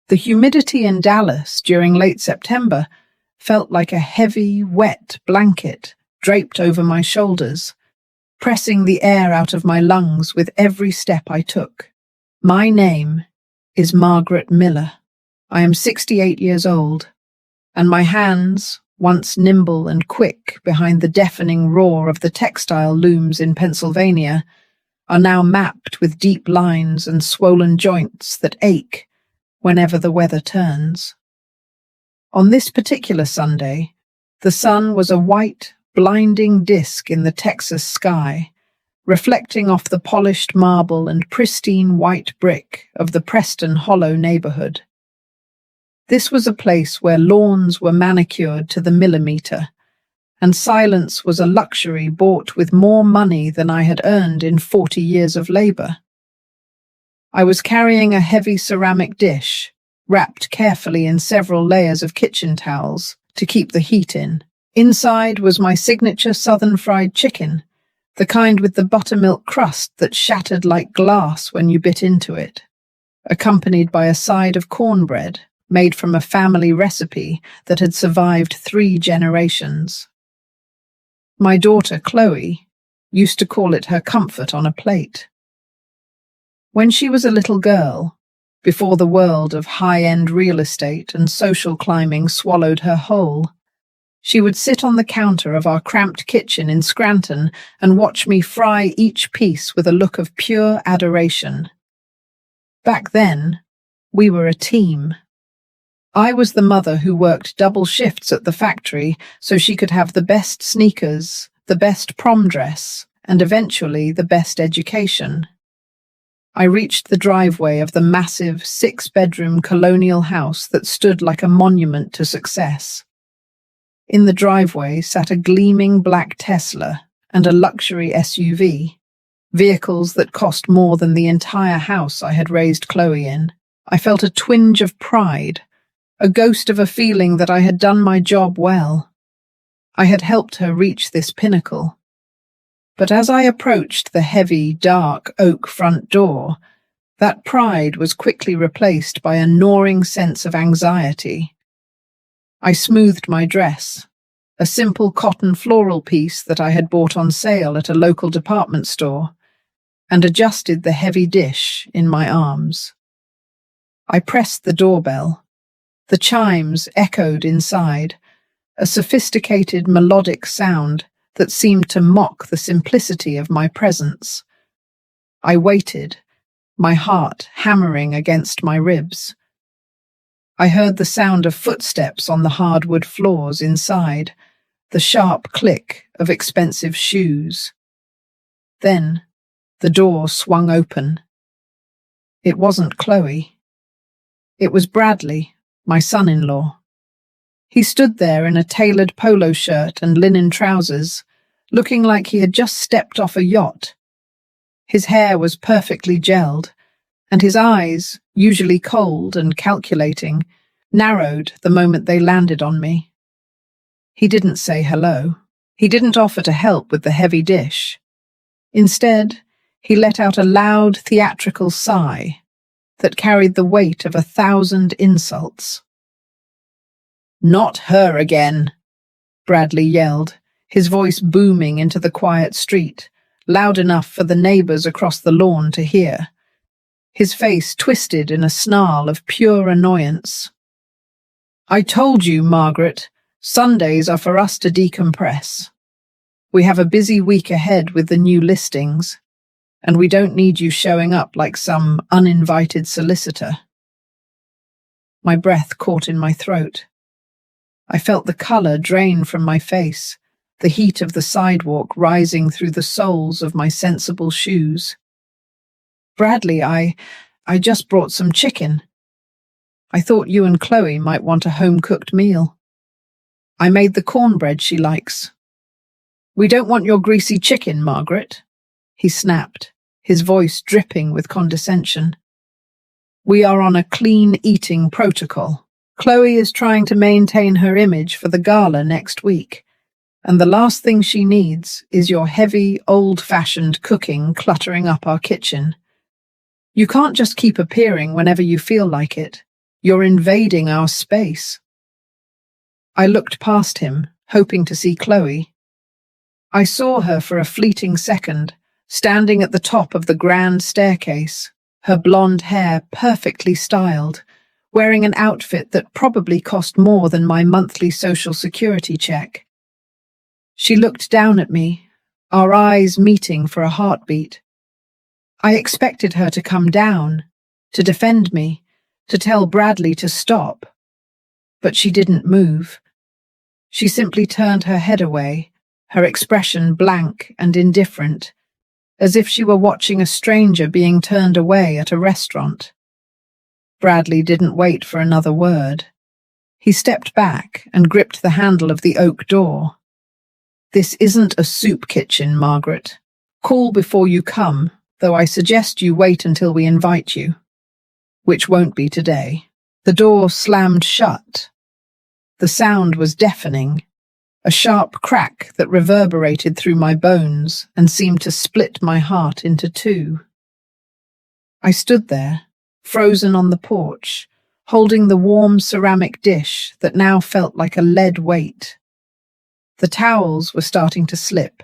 The humidity in Dallas during late September felt like a heavy, wet blanket draped over my shoulders, pressing the air out of my lungs with every step I took. My name is Margaret Miller. I am 68 years old, and my hands, once nimble and quick behind the deafening roar of the textile looms in Pennsylvania, are now mapped with deep lines and swollen joints that ache whenever the weather turns. On this particular Sunday, the sun was a white, blinding disk in the Texas sky, reflecting off the polished marble and pristine white brick of the Preston Hollow neighborhood. This was a place where lawns were manicured to the millimeter, and silence was a luxury bought with more money than I had earned in 40 years of labor. I was carrying a heavy ceramic dish, wrapped carefully in several layers of kitchen towels to keep the heat in. Inside was my signature southern fried chicken, the kind with the buttermilk crust that shattered like glass when you bit into it, accompanied by a side of cornbread made from a family recipe that had survived 3 generations. My daughter, Chloe, used to call it her comfort on a plate. When she was a little girl, before the world of high-end real estate and social climbing swallowed her whole, she would sit on the counter of our cramped kitchen in Scranton and watch me fry each piece with a look of pure adoration. Back then, we were a team. I was the mother who worked double shifts at the factory so she could have the best sneakers, the best prom dress, and eventually the best education. I reached the driveway of the massive 6-bedroom colonial house that stood like a monument to success. In the driveway sat a gleaming black Tesla and a luxury SUV, vehicles that cost more than the entire house I had raised Chloe in. I felt a twinge of pride, a ghost of a feeling that I had done my job well. I had helped her reach this pinnacle. But as I approached the heavy, dark oak front door, that pride was quickly replaced by a gnawing sense of anxiety. I smoothed my dress, a simple cotton floral piece that I had bought on sale at a local department store, and adjusted the heavy dish in my arms. I pressed the doorbell. The chimes echoed inside, a sophisticated melodic sound that seemed to mock the simplicity of my presence. I waited, my heart hammering against my ribs. I heard the sound of footsteps on the hardwood floors inside, the sharp click of expensive shoes. Then, the door swung open. It wasn't Chloe. It was Bradley, my son-in-law. He stood there in a tailored polo shirt and linen trousers, looking like he had just stepped off a yacht. His hair was perfectly gelled, and his eyes, usually cold and calculating, narrowed the moment they landed on me. He didn't say hello. He didn't offer to help with the heavy dish. Instead, he let out a loud theatrical sigh that carried the weight of 1,000 insults. "Not her again," Bradley yelled, his voice booming into the quiet street, loud enough for the neighbors across the lawn to hear. His face twisted in a snarl of pure annoyance. "I told you, Margaret, Sundays are for us to decompress. We have a busy week ahead with the new listings, and we don't need you showing up like some uninvited solicitor." My breath caught in my throat. I felt the color drain from my face, the heat of the sidewalk rising through the soles of my sensible shoes. "Bradley, I just brought some chicken. I thought you and Chloe might want a home-cooked meal. I made the cornbread she likes." "We don't want your greasy chicken, Margaret," he snapped, his voice dripping with condescension. "We are on a clean eating protocol. Chloe is trying to maintain her image for the gala next week, and the last thing she needs is your heavy, old-fashioned cooking cluttering up our kitchen. You can't just keep appearing whenever you feel like it. You're invading our space." I looked past him, hoping to see Chloe. I saw her for a fleeting second, standing at the top of the grand staircase, her blonde hair perfectly styled, wearing an outfit that probably cost more than my monthly social security check. She looked down at me, our eyes meeting for a heartbeat. I expected her to come down, to defend me, to tell Bradley to stop. But she didn't move. She simply turned her head away, her expression blank and indifferent, as if she were watching a stranger being turned away at a restaurant. Bradley didn't wait for another word. He stepped back and gripped the handle of the oak door. "This isn't a soup kitchen, Margaret. Call before you come, though I suggest you wait until we invite you. Which won't be today." The door slammed shut. The sound was deafening, a sharp crack that reverberated through my bones and seemed to split my heart into two. I stood there, frozen on the porch, holding the warm ceramic dish that now felt like a lead weight. The towels were starting to slip,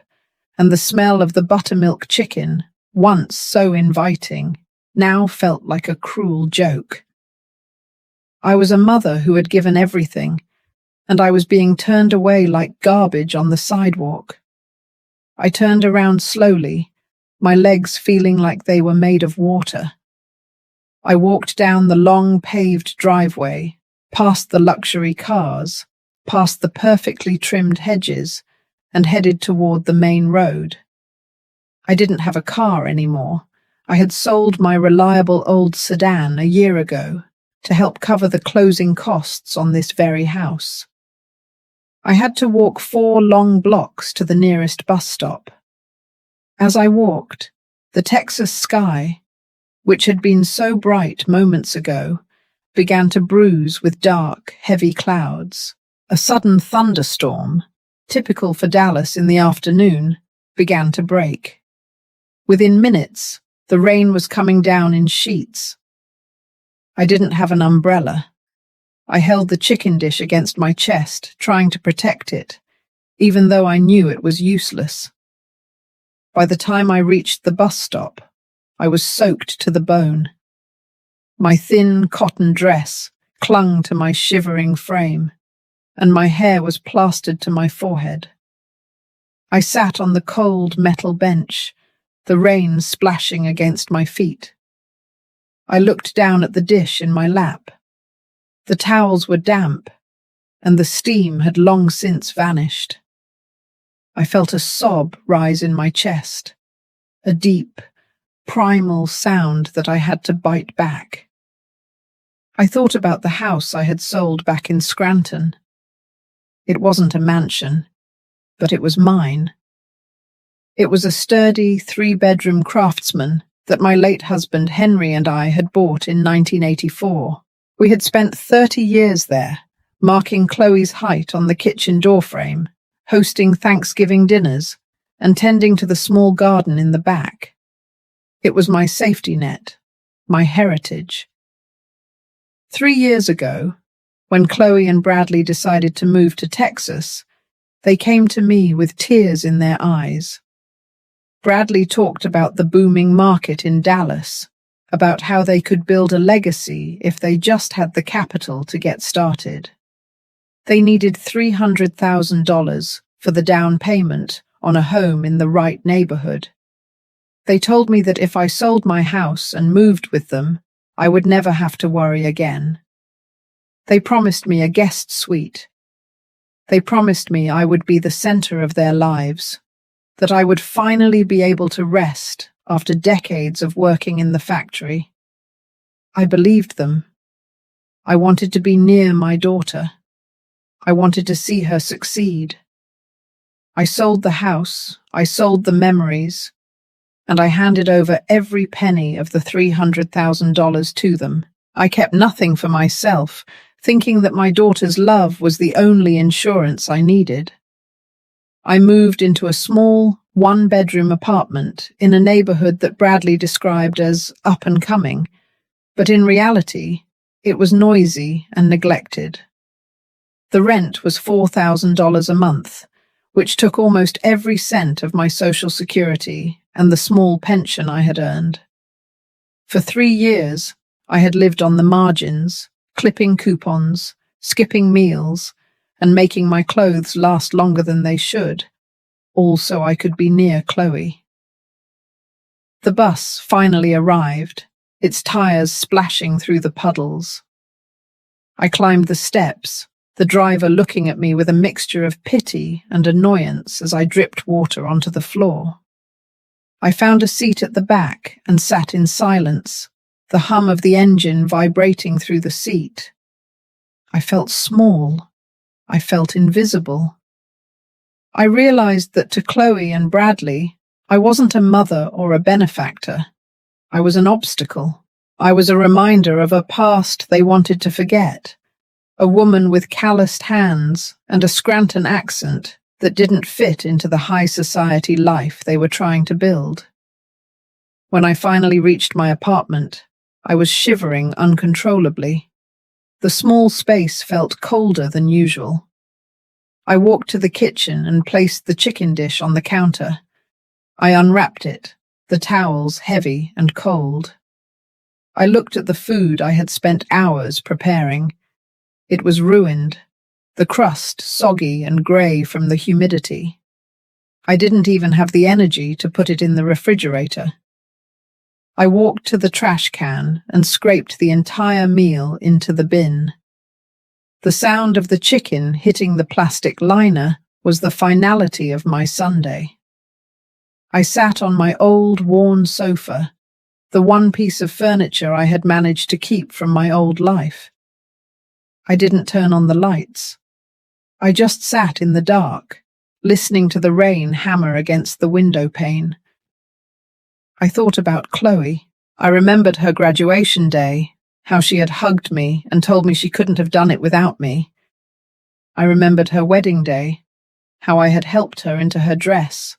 and the smell of the buttermilk chicken, once so inviting, now felt like a cruel joke. I was a mother who had given everything, and I was being turned away like garbage on the sidewalk. I turned around slowly, my legs feeling like they were made of water. I walked down the long paved driveway, past the luxury cars, past the perfectly trimmed hedges, and headed toward the main road. I didn't have a car anymore. I had sold my reliable old sedan a year ago to help cover the closing costs on this very house. I had to walk 4 long blocks to the nearest bus stop. As I walked, the Texas sky, which had been so bright moments ago, began to bruise with dark, heavy clouds. A sudden thunderstorm, typical for Dallas in the afternoon, began to break. Within minutes, the rain was coming down in sheets. I didn't have an umbrella. I held the chicken dish against my chest, trying to protect it, even though I knew it was useless. By the time I reached the bus stop, I was soaked to the bone. My thin cotton dress clung to my shivering frame, and my hair was plastered to my forehead. I sat on the cold metal bench, the rain splashing against my feet. I looked down at the dish in my lap. The towels were damp, and the steam had long since vanished. I felt a sob rise in my chest, a deep, primal sound that I had to bite back. I thought about the house I had sold back in Scranton. It wasn't a mansion, but it was mine. It was a sturdy 3-bedroom craftsman that my late husband Henry and I had bought in 1984. We had spent 30 years there, marking Chloe's height on the kitchen doorframe, hosting Thanksgiving dinners, and tending to the small garden in the back. It was my safety net, my heritage. 3 years ago, when Chloe and Bradley decided to move to Texas, they came to me with tears in their eyes. Bradley talked about the booming market in Dallas, about how they could build a legacy if they just had the capital to get started. They needed $300,000 for the down payment on a home in the right neighborhood. They told me that if I sold my house and moved with them, I would never have to worry again. They promised me a guest suite. They promised me I would be the center of their lives, that I would finally be able to rest after decades of working in the factory. I believed them. I wanted to be near my daughter. I wanted to see her succeed. I sold the house, I sold the memories, and I handed over every penny of the $300,000 to them. I kept nothing for myself, thinking that my daughter's love was the only insurance I needed. I moved into a small, 1-bedroom apartment in a neighborhood that Bradley described as up and coming, but in reality, It was noisy and neglected. The rent was $4,000 a month, which took almost every cent of my social security and the small pension I had earned. For 3 years, I had lived on the margins, clipping coupons, skipping meals, and making my clothes last longer than they should, all so I could be near Chloe. The bus finally arrived, its tires splashing through the puddles. I climbed the steps, the driver looking at me with a mixture of pity and annoyance as I dripped water onto the floor. I found a seat at the back and sat in silence, the hum of the engine vibrating through the seat. I felt small. I felt invisible. I realized that to Chloe and Bradley, I wasn't a mother or a benefactor. I was an obstacle. I was a reminder of a past they wanted to forget, a woman with calloused hands and a Scranton accent that didn't fit into the high society life they were trying to build. When I finally reached my apartment, I was shivering uncontrollably. The small space felt colder than usual. I walked to the kitchen and placed the chicken dish on the counter. I unwrapped it, the towels heavy and cold. I looked at the food I had spent hours preparing. It was ruined, the crust soggy and grey from the humidity. I didn't even have the energy to put it in the refrigerator. I walked to the trash can and scraped the entire meal into the bin. The sound of the chicken hitting the plastic liner was the finality of my Sunday. I sat on my old, worn sofa, the one piece of furniture I had managed to keep from my old life. I didn't turn on the lights. I just sat in the dark, listening to the rain hammer against the window pane. I thought about Chloe. I remembered her graduation day, how she had hugged me and told me she couldn't have done it without me. I remembered her wedding day, how I had helped her into her dress,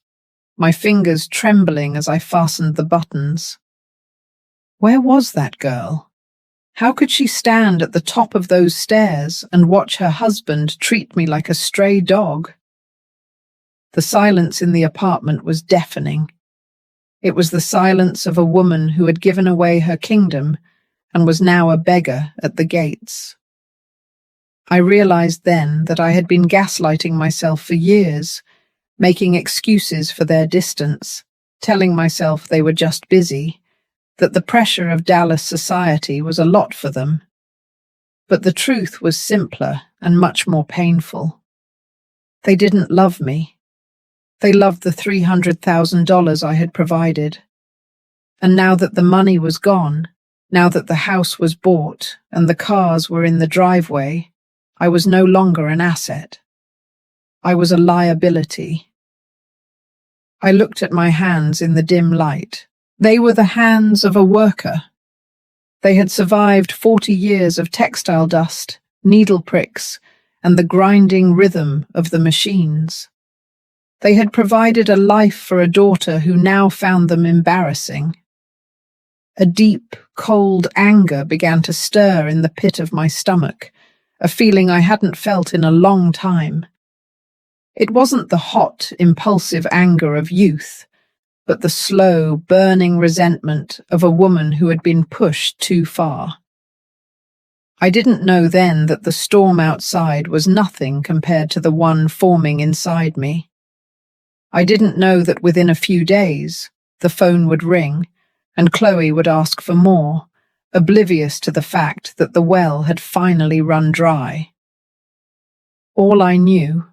my fingers trembling as I fastened the buttons. Where was that girl? How could she stand at the top of those stairs and watch her husband treat me like a stray dog? The silence in the apartment was deafening. It was the silence of a woman who had given away her kingdom and was now a beggar at the gates. I realized then that I had been gaslighting myself for years, making excuses for their distance, telling myself they were just busy, that the pressure of Dallas society was a lot for them. But the truth was simpler and much more painful. They didn't love me. They loved the $300,000 I had provided. And now that the money was gone, now that the house was bought and the cars were in the driveway, I was no longer an asset. I was a liability. I looked at my hands in the dim light. They were the hands of a worker. They had survived 40 years of textile dust, needle pricks, and the grinding rhythm of the machines. They had provided a life for a daughter who now found them embarrassing. A deep, cold anger began to stir in the pit of my stomach, a feeling I hadn't felt in a long time. It wasn't the hot, impulsive anger of youth, but the slow, burning resentment of a woman who had been pushed too far. I didn't know then that the storm outside was nothing compared to the one forming inside me. I didn't know that within a few days, the phone would ring and Chloe would ask for more, oblivious to the fact that the well had finally run dry. All I knew,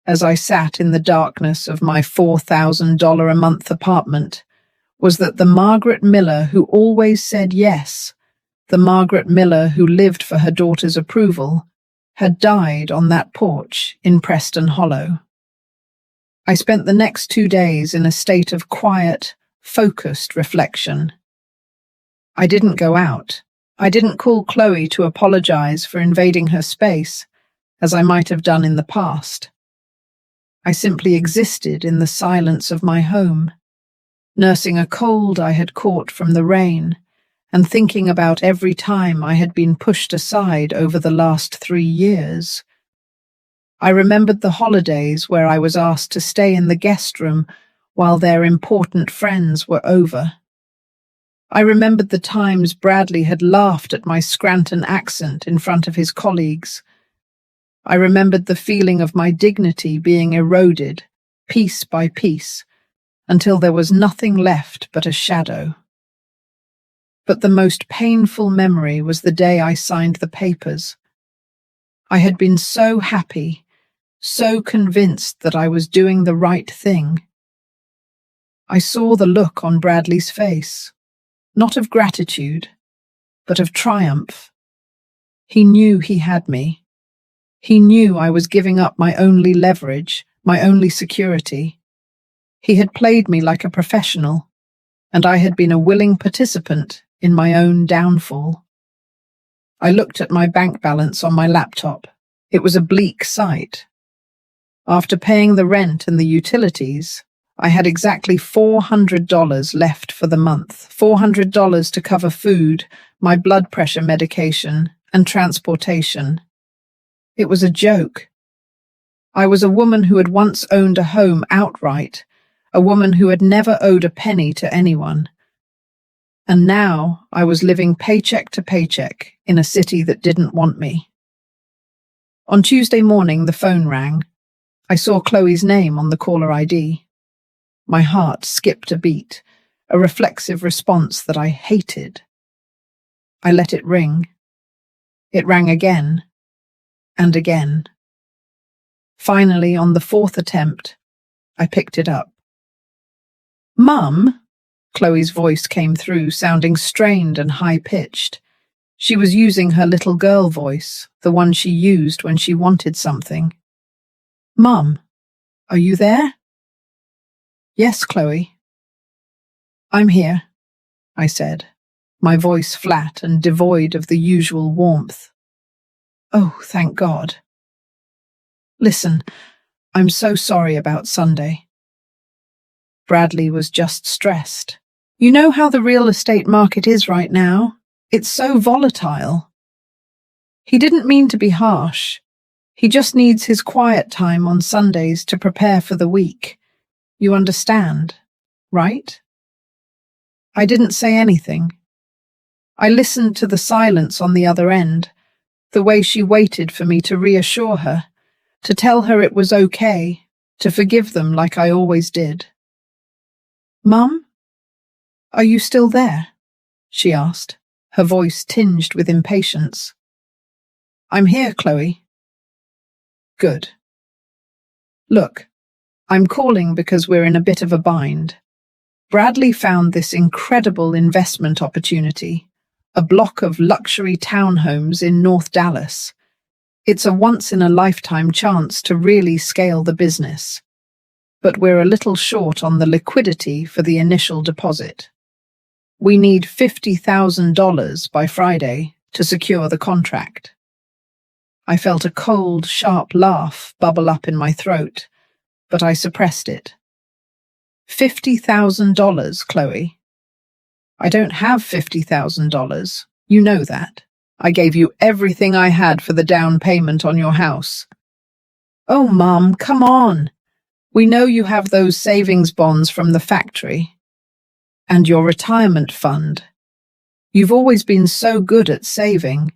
as I sat in the darkness of my $4,000 a month apartment, was that the Margaret Miller who always said yes, the Margaret Miller who lived for her daughter's approval, had died on that porch in Preston Hollow. I spent the next 2 days in a state of quiet, focused reflection. I didn't go out. I didn't call Chloe to apologize for invading her space, as I might have done in the past. I simply existed in the silence of my home, nursing a cold I had caught from the rain and thinking about every time I had been pushed aside over the last 3 years. I remembered the holidays where I was asked to stay in the guest room while their important friends were over. I remembered the times Bradley had laughed at my Scranton accent in front of his colleagues. I remembered the feeling of my dignity being eroded, piece by piece, until there was nothing left but a shadow. But the most painful memory was the day I signed the papers. I had been so happy, so convinced that I was doing the right thing. I saw the look on Bradley's face, not of gratitude, but of triumph. He knew he had me. He knew I was giving up my only leverage, my only security. He had played me like a professional, and I had been a willing participant in my own downfall. I looked at my bank balance on my laptop. It was a bleak sight. After paying the rent and the utilities, I had exactly $400 left for the month, $400 to cover food, my blood pressure medication, and transportation. It was a joke. I was a woman who had once owned a home outright, a woman who had never owed a penny to anyone. And now I was living paycheck to paycheck in a city that didn't want me. On Tuesday morning, the phone rang. I saw Chloe's name on the caller ID. My heart skipped a beat, a reflexive response that I hated. I let it ring. It rang again, and again. Finally, on the fourth attempt, I picked it up. "Mum?" Chloe's voice came through, sounding strained and high-pitched. She was using her little girl voice, the one she used when she wanted something. "Mum, are you there?" "Yes, Chloe." "I'm here," I said, my voice flat and devoid of the usual warmth. "Oh, thank God." "Listen, I'm so sorry about Sunday." Bradley was just stressed. "You know how the real estate market is right now? It's so volatile." He didn't mean to be harsh. He just needs his quiet time on Sundays to prepare for the week. You understand, right? I didn't say anything. I listened to the silence on the other end, the way she waited for me to reassure her, to tell her it was okay, to forgive them like I always did. "Mum, are you still there?" she asked, her voice tinged with impatience. "I'm here, Chloe." "Good. Look, I'm calling because we're in a bit of a bind. Bradley found this incredible investment opportunity, a block of luxury townhomes in North Dallas. It's a once-in-a-lifetime chance to really scale the business. But we're a little short on the liquidity for the initial deposit. We need $50,000 by Friday to secure the contract." I felt a cold, sharp laugh bubble up in my throat, but I suppressed it. $50,000, Chloe. I don't have $50,000. You know that. I gave you everything I had for the down payment on your house. Oh, Mum, come on. We know you have those savings bonds from the factory. And your retirement fund. You've always been so good at saving.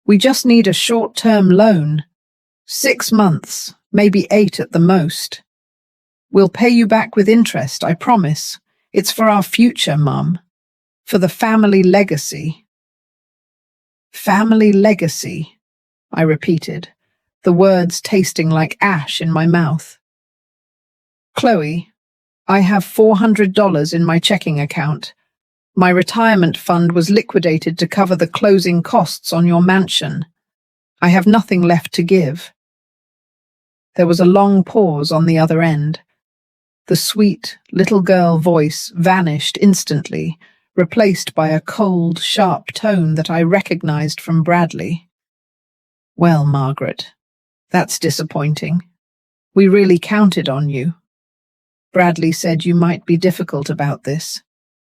We just need a short-term loan. 6 months, maybe 8 at the most. We'll pay you back with interest, I promise. It's for our future, Mum. For the family legacy. Family legacy, I repeated, the words tasting like ash in my mouth. Chloe, I have $400 in my checking account. My retirement fund was liquidated to cover the closing costs on your mansion. I have nothing left to give. There was a long pause on the other end. The sweet, little girl voice vanished instantly, replaced by a cold, sharp tone that I recognized from Bradley. "Well, Margaret, that's disappointing. We really counted on you. Bradley said you might be difficult about this.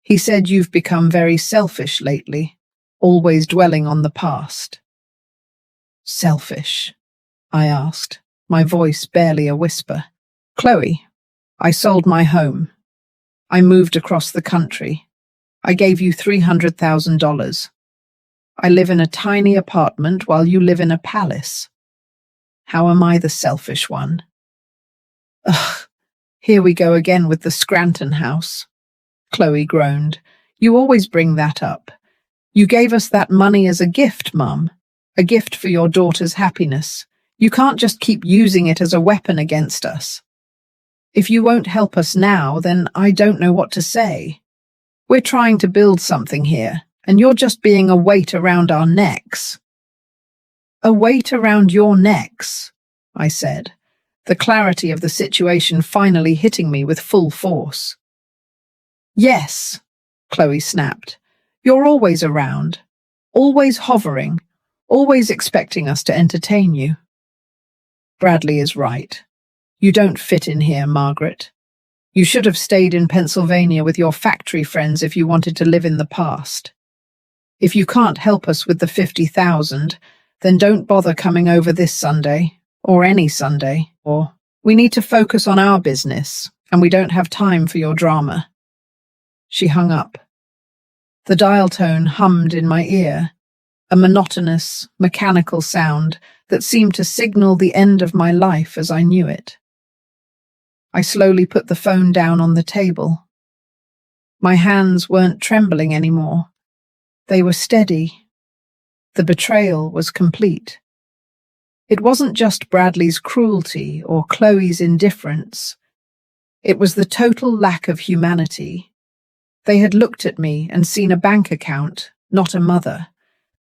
He said you've become very selfish lately, always dwelling on the past. Selfish? I asked, my voice barely a whisper. Chloe, I sold my home. I moved across the country. I gave you $300,000. I live in a tiny apartment while you live in a palace. How am I the selfish one? Ugh, here we go again with the Scranton house. Chloe groaned. You always bring that up. You gave us that money as a gift, Mum. A gift for your daughter's happiness. You can't just keep using it as a weapon against us. If you won't help us now, then I don't know what to say. We're trying to build something here, and you're just being a weight around our necks. A weight around your necks, I said, the clarity of the situation finally hitting me with full force. Yes, Chloe snapped. You're always around, always hovering, always expecting us to entertain you. Bradley is right. You don't fit in here, Margaret. You should have stayed in Pennsylvania with your factory friends if you wanted to live in the past. If you can't help us with the 50,000, then don't bother coming over this Sunday, or any Sunday, or we need to focus on our business, and we don't have time for your drama. She hung up. The dial tone hummed in my ear, a monotonous, mechanical sound that seemed to signal the end of my life as I knew it. I slowly put the phone down on the table. My hands weren't trembling anymore. They were steady. The betrayal was complete. It wasn't just Bradley's cruelty or Chloe's indifference. It was the total lack of humanity. They had looked at me and seen a bank account, not a mother.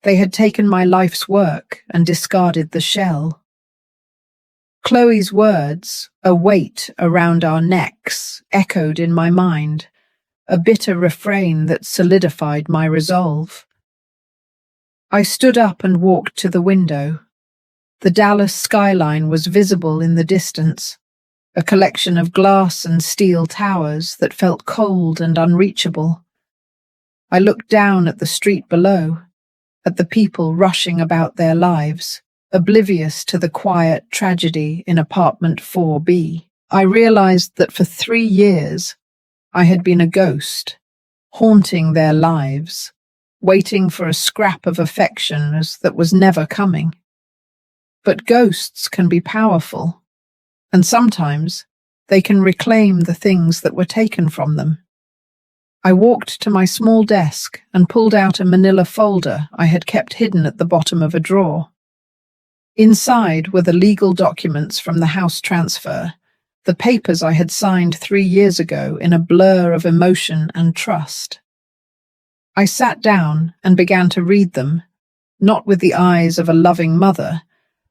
They had taken my life's work and discarded the shell. Chloe's words, a weight around our necks, echoed in my mind, a bitter refrain that solidified my resolve. I stood up and walked to the window. The Dallas skyline was visible in the distance, a collection of glass and steel towers that felt cold and unreachable. I looked down at the street below, at the people rushing about their lives, oblivious to the quiet tragedy in apartment 4B. I realized that for 3 years I had been a ghost, haunting their lives, waiting for a scrap of affection that was never coming. But ghosts can be powerful, and sometimes they can reclaim the things that were taken from them. I walked to my small desk and pulled out a manila folder I had kept hidden at the bottom of a drawer. Inside were the legal documents from the house transfer, the papers I had signed 3 years ago in a blur of emotion and trust. I sat down and began to read them, not with the eyes of a loving mother,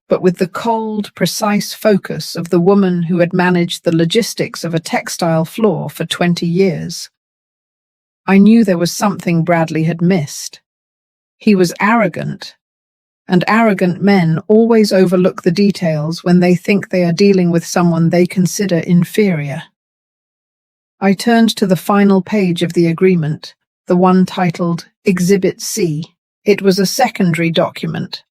but with the cold, precise focus of the woman who had managed the logistics of a textile floor for 20 years. I knew there was something Bradley had missed. He was arrogant, and arrogant men always overlook the details when they think they are dealing with someone they consider inferior. I turned to the final page of the agreement, the one titled Exhibit C. It was a secondary document,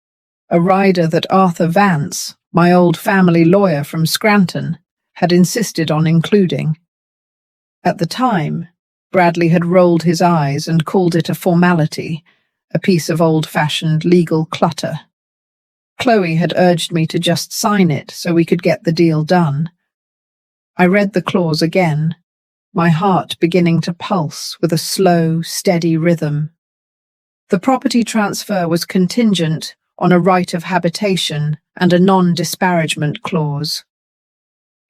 a rider that Arthur Vance, my old family lawyer from Scranton, had insisted on including. At the time, Bradley had rolled his eyes and called it a formality, a piece of old-fashioned legal clutter. Chloe had urged me to just sign it so we could get the deal done. I read the clause again, my heart beginning to pulse with a slow, steady rhythm. The property transfer was contingent on a right of habitation and a non-disparagement clause.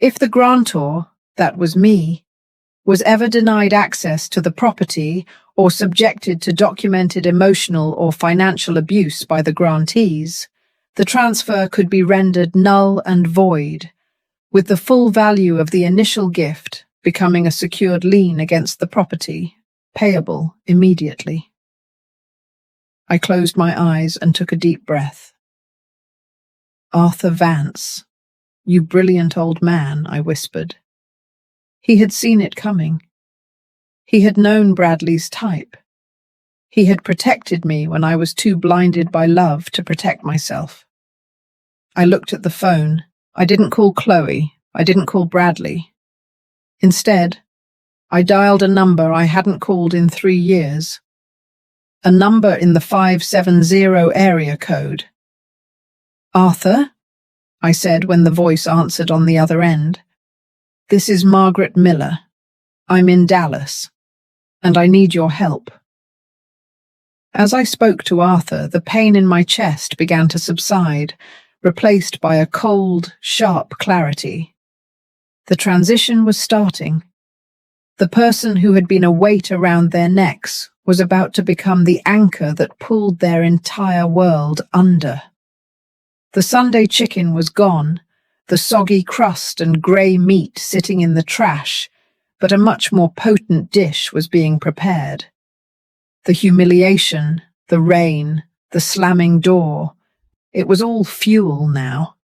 If the grantor, that was me, was ever denied access to the property or subjected to documented emotional or financial abuse by the grantees, the transfer could be rendered null and void, with the full value of the initial gift becoming a secured lien against the property, payable immediately. I closed my eyes and took a deep breath. Arthur Vance, you brilliant old man, I whispered. He had seen it coming. He had known Bradley's type. He had protected me when I was too blinded by love to protect myself. I looked at the phone. I didn't call Chloe. I didn't call Bradley. Instead, I dialed a number I hadn't called in 3 years. A number in the 570 area code. "Arthur?" I said when the voice answered on the other end. "This is Margaret Miller. I'm in Dallas, and I need your help." As I spoke to Arthur, the pain in my chest began to subside, replaced by a cold, sharp clarity. The transition was starting. The person who had been a weight around their necks was about to become the anchor that pulled their entire world under. The Sunday chicken was gone, the soggy crust and grey meat sitting in the trash, but a much more potent dish was being prepared. The humiliation, the rain, the slamming door, it was all fuel now.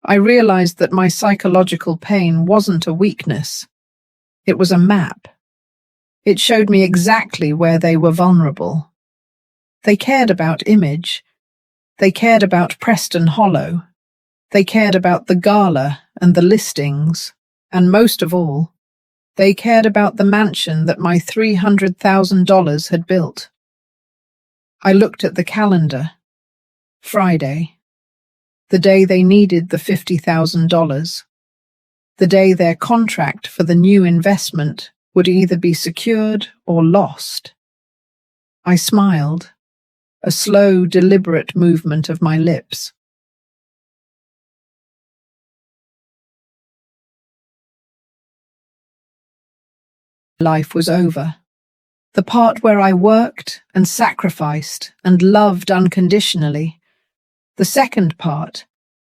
I realized that my psychological pain wasn't a weakness. It was a map. It showed me exactly where they were vulnerable. They cared about image. They cared about Preston Hollow. They cared about the gala and the listings. And most of all, they cared about the mansion that my $300,000 had built. I looked at the calendar. Friday. The day they needed the $50,000. The day their contract for the new investment would either be secured or lost. I smiled, a slow, deliberate movement of my lips. Life was over. The part where I worked and sacrificed and loved unconditionally. The second part,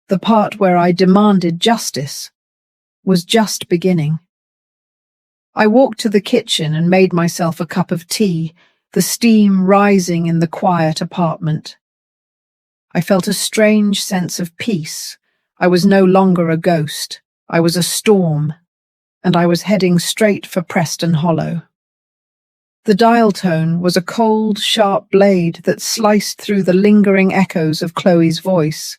the part where I demanded justice, was just beginning. I walked to the kitchen and made myself a cup of tea, the steam rising in the quiet apartment. I felt a strange sense of peace. I was no longer a ghost. I was a storm, and I was heading straight for Preston Hollow. The dial tone was a cold, sharp blade that sliced through the lingering echoes of Chloe's voice,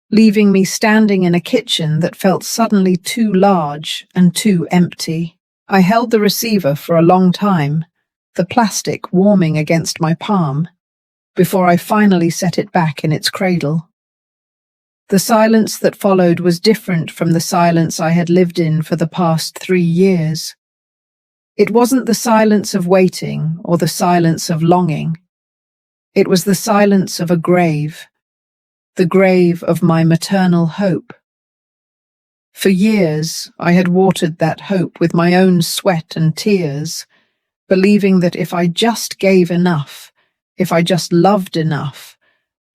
leaving me standing in a kitchen that felt suddenly too large and too empty. I held the receiver for a long time, the plastic warming against my palm, before I finally set it back in its cradle. The silence that followed was different from the silence I had lived in for the past 3 years. It wasn't the silence of waiting or the silence of longing. It was the silence of a grave, the grave of my maternal hope. For years, I had watered that hope with my own sweat and tears, believing that if I just gave enough, if I just loved enough,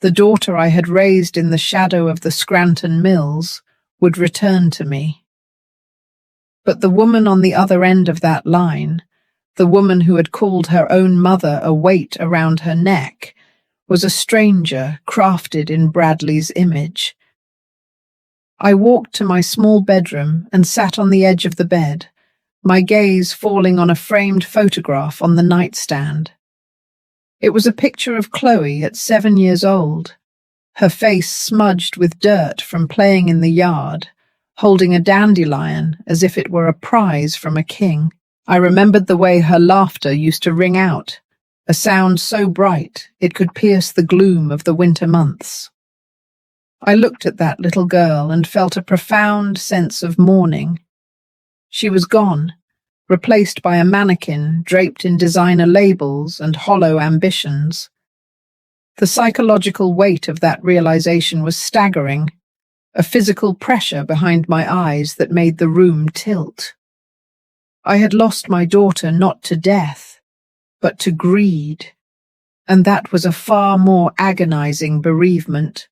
the daughter I had raised in the shadow of the Scranton Mills would return to me. But the woman on the other end of that line, the woman who had called her own mother a weight around her neck, was a stranger crafted in Bradley's image. I walked to my small bedroom and sat on the edge of the bed, my gaze falling on a framed photograph on the nightstand. It was a picture of Chloe at 7 years old, her face smudged with dirt from playing in the yard, holding a dandelion as if it were a prize from a king. I remembered the way her laughter used to ring out, a sound so bright it could pierce the gloom of the winter months. I looked at that little girl and felt a profound sense of mourning. She was gone, replaced by a mannequin draped in designer labels and hollow ambitions. The psychological weight of that realization was staggering, a physical pressure behind my eyes that made the room tilt. I had lost my daughter not to death, but to greed, and that was a far more agonizing bereavement.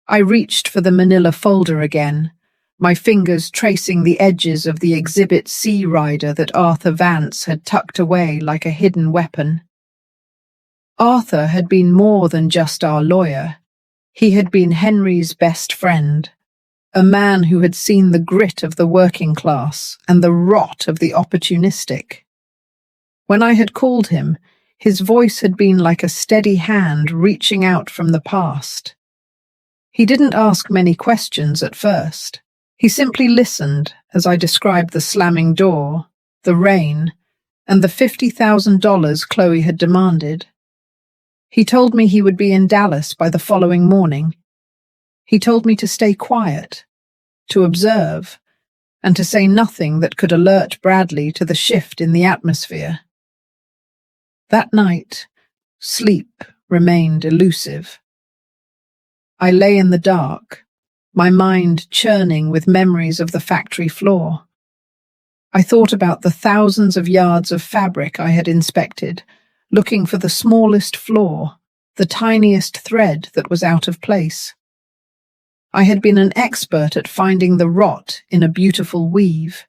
I reached for the manila folder again, my fingers tracing the edges of the Exhibit C rider that Arthur Vance had tucked away like a hidden weapon. Arthur had been more than just our lawyer. He had been Henry's best friend, a man who had seen the grit of the working class and the rot of the opportunistic. When I had called him, his voice had been like a steady hand reaching out from the past. He didn't ask many questions at first. He simply listened as I described the slamming door, the rain, and the $50,000 Chloe had demanded. He told me he would be in Dallas by the following morning. He told me to stay quiet, to observe, and to say nothing that could alert Bradley to the shift in the atmosphere. That night, sleep remained elusive. I lay in the dark, my mind churning with memories of the factory floor. I thought about the thousands of yards of fabric I had inspected, looking for the smallest flaw, the tiniest thread that was out of place. I had been an expert at finding the rot in a beautiful weave.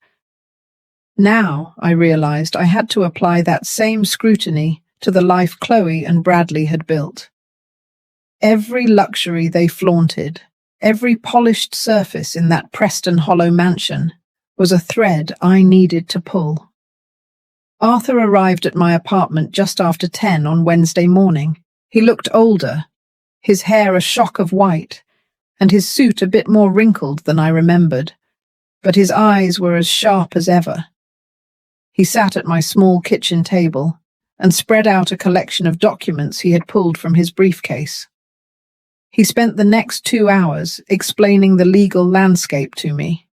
Now, I realized I had to apply that same scrutiny to the life Chloe and Bradley had built. Every luxury they flaunted, every polished surface in that Preston Hollow mansion, was a thread I needed to pull. Arthur arrived at my apartment just after 10 on Wednesday morning. He looked older, his hair a shock of white, and his suit a bit more wrinkled than I remembered, but his eyes were as sharp as ever. He sat at my small kitchen table and spread out a collection of documents he had pulled from his briefcase. He spent the next 2 hours explaining the legal landscape to me.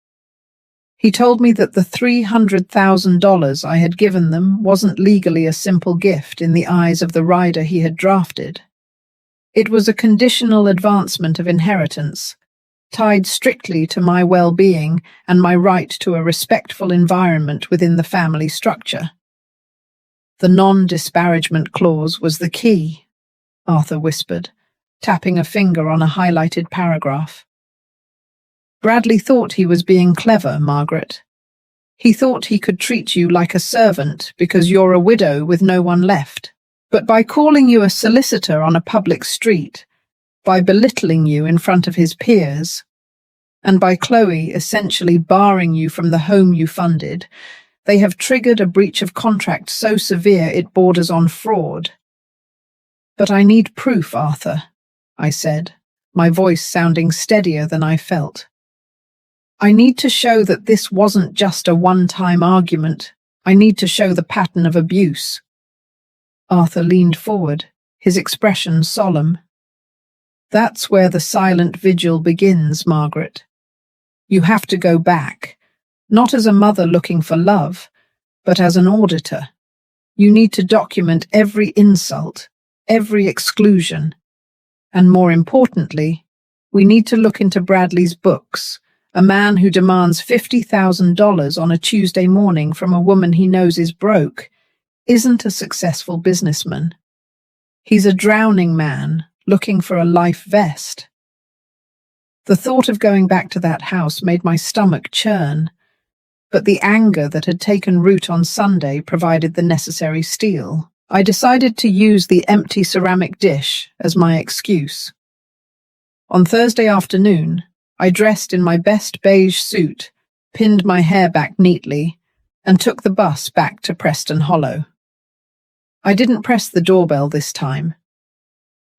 He told me that the $300,000 I had given them wasn't legally a simple gift in the eyes of the rider he had drafted. It was a conditional advancement of inheritance, tied strictly to my well-being and my right to a respectful environment within the family structure. The non-disparagement clause was the key, Arthur whispered, tapping a finger on a highlighted paragraph. Bradley thought he was being clever, Margaret. He thought he could treat you like a servant because you're a widow with no one left. But by calling you a solicitor on a public street, by belittling you in front of his peers, and by Chloe essentially barring you from the home you funded, they have triggered a breach of contract so severe it borders on fraud. But I need proof, Arthur, I said, my voice sounding steadier than I felt. I need to show that this wasn't just a one-time argument. I need to show the pattern of abuse. Arthur leaned forward, his expression solemn. That's where the silent vigil begins, Margaret. You have to go back, not as a mother looking for love, but as an auditor. You need to document every insult, every exclusion. And more importantly, we need to look into Bradley's books. A man who demands $50,000 on a Tuesday morning from a woman he knows is broke isn't a successful businessman. He's a drowning man looking for a life vest. The thought of going back to that house made my stomach churn, but the anger that had taken root on Sunday provided the necessary steel. I decided to use the empty ceramic dish as my excuse. On Thursday afternoon, I dressed in my best beige suit, pinned my hair back neatly, and took the bus back to Preston Hollow. I didn't press the doorbell this time.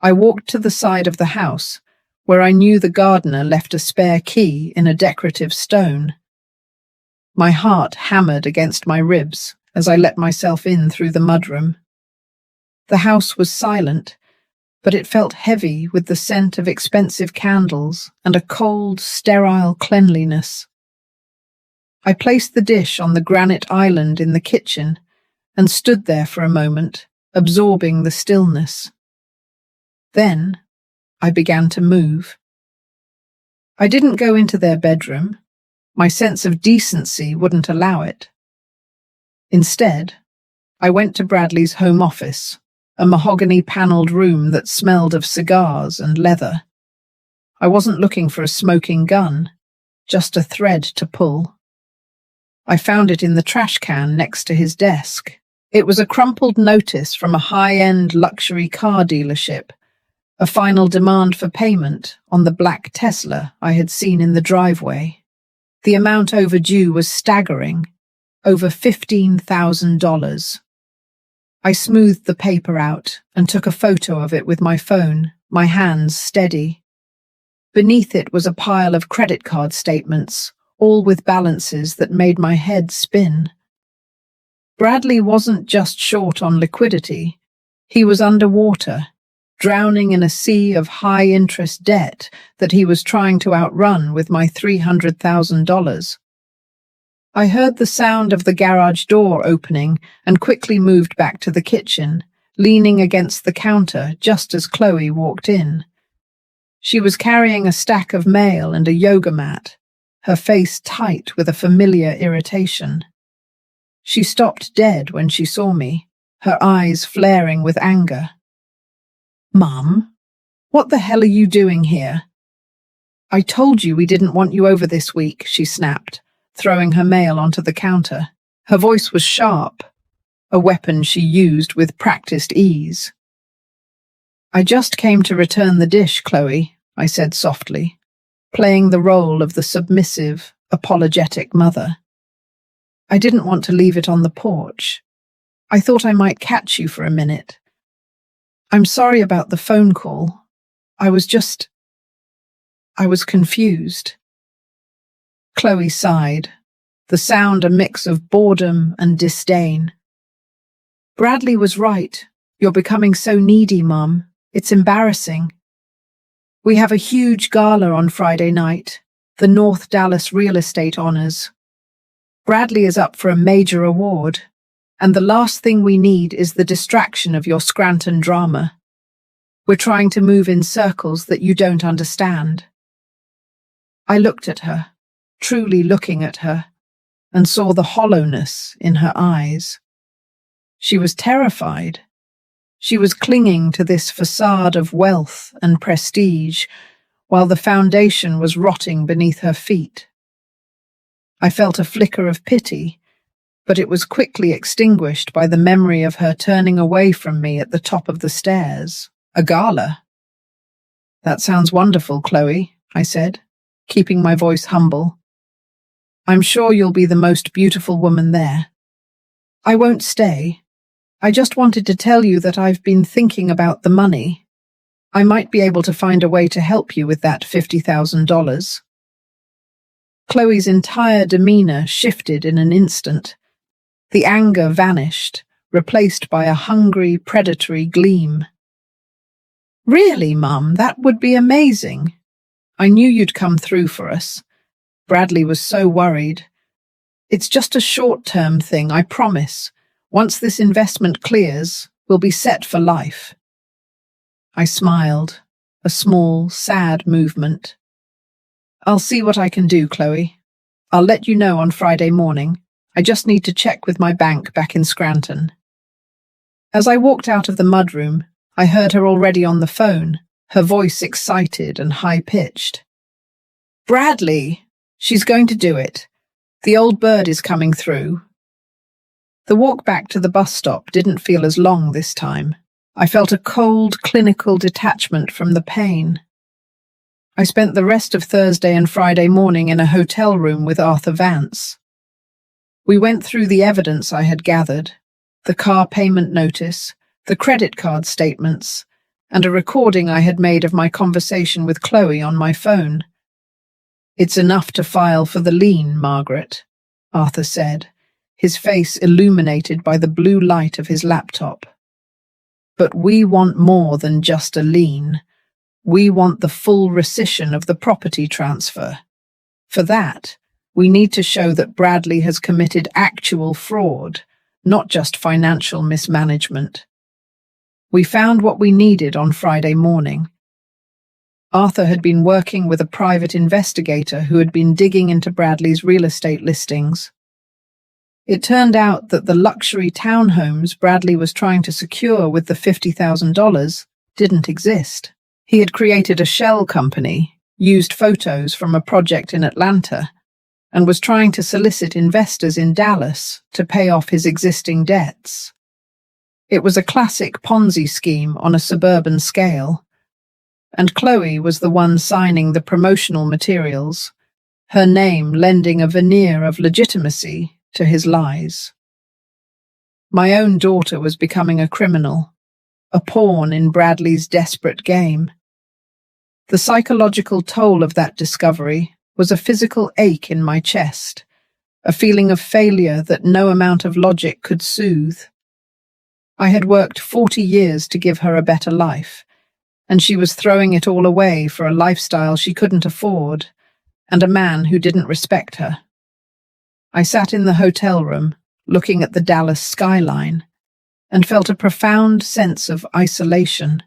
I walked to the side of the house, where I knew the gardener left a spare key in a decorative stone. My heart hammered against my ribs as I let myself in through the mudroom. The house was silent, but it felt heavy with the scent of expensive candles and a cold, sterile cleanliness. I placed the dish on the granite island in the kitchen and stood there for a moment, absorbing the stillness. Then I began to move. I didn't go into their bedroom. My sense of decency wouldn't allow it. Instead, I went to Bradley's home office, a mahogany-panelled room that smelled of cigars and leather. I wasn't looking for a smoking gun, just a thread to pull. I found it in the trash can next to his desk. It was a crumpled notice from a high-end luxury car dealership, a final demand for payment on the black Tesla I had seen in the driveway. The amount overdue was staggering, over $15,000. I smoothed the paper out and took a photo of it with my phone, my hands steady. Beneath it was a pile of credit card statements, all with balances that made my head spin. Bradley wasn't just short on liquidity. He was underwater, drowning in a sea of high-interest debt that he was trying to outrun with my $300,000. I heard the sound of the garage door opening and quickly moved back to the kitchen, leaning against the counter just as Chloe walked in. She was carrying a stack of mail and a yoga mat, her face tight with a familiar irritation. She stopped dead when she saw me, her eyes flaring with anger. "Mum, what the hell are you doing here?" "I told you we didn't want you over this week," she snapped, throwing her mail onto the counter. Her voice was sharp, a weapon she used with practiced ease. "I just came to return the dish, Chloe," I said softly, playing the role of the submissive, apologetic mother. "I didn't want to leave it on the porch. I thought I might catch you for a minute. I'm sorry about the phone call. I was confused." Chloe sighed, the sound a mix of boredom and disdain. "Bradley was right. You're becoming so needy, Mum. It's embarrassing. We have a huge gala on Friday night, the North Dallas Real Estate Honors. Bradley is up for a major award, and the last thing we need is the distraction of your Scranton drama. We're trying to move in circles that you don't understand." I looked at her, truly looking at her, and saw the hollowness in her eyes. She was terrified. She was clinging to this facade of wealth and prestige, while the foundation was rotting beneath her feet. I felt a flicker of pity, but it was quickly extinguished by the memory of her turning away from me at the top of the stairs. "A gala?" "That sounds wonderful, Chloe," I said, keeping my voice humble. "I'm sure you'll be the most beautiful woman there. I won't stay. I just wanted to tell you that I've been thinking about the money. I might be able to find a way to help you with that $50,000. Chloe's entire demeanor shifted in an instant. The anger vanished, replaced by a hungry, predatory gleam. "Really, Mum, that would be amazing. I knew you'd come through for us." Bradley was so worried. "It's just a short-term thing, I promise. Once this investment clears, we'll be set for life." I smiled, a small, sad movement. "I'll see what I can do, Chloe. I'll let you know on Friday morning. I just need to check with my bank back in Scranton." As I walked out of the mudroom, I heard her already on the phone, her voice excited and high-pitched. "Bradley! She's going to do it. The old bird is coming through." The walk back to the bus stop didn't feel as long this time. I felt a cold, clinical detachment from the pain. I spent the rest of Thursday and Friday morning in a hotel room with Arthur Vance. We went through the evidence I had gathered, the car payment notice, the credit card statements, and a recording I had made of my conversation with Chloe on my phone. "It's enough to file for the lien, Margaret," Arthur said, his face illuminated by the blue light of his laptop. "But we want more than just a lien. We want the full rescission of the property transfer. For that, we need to show that Bradley has committed actual fraud, not just financial mismanagement." We found what we needed on Friday morning. Arthur had been working with a private investigator who had been digging into Bradley's real estate listings. It turned out that the luxury townhomes Bradley was trying to secure with the $50,000 didn't exist. He had created a shell company, used photos from a project in Atlanta, and was trying to solicit investors in Dallas to pay off his existing debts. It was a classic Ponzi scheme on a suburban scale, and Chloe was the one signing the promotional materials, her name lending a veneer of legitimacy to his lies. My own daughter was becoming a criminal, a pawn in Bradley's desperate game. The psychological toll of that discovery was a physical ache in my chest, a feeling of failure that no amount of logic could soothe. I had worked 40 years to give her a better life, and she was throwing it all away for a lifestyle she couldn't afford, and a man who didn't respect her. I sat in the hotel room, looking at the Dallas skyline, and felt a profound sense of isolation.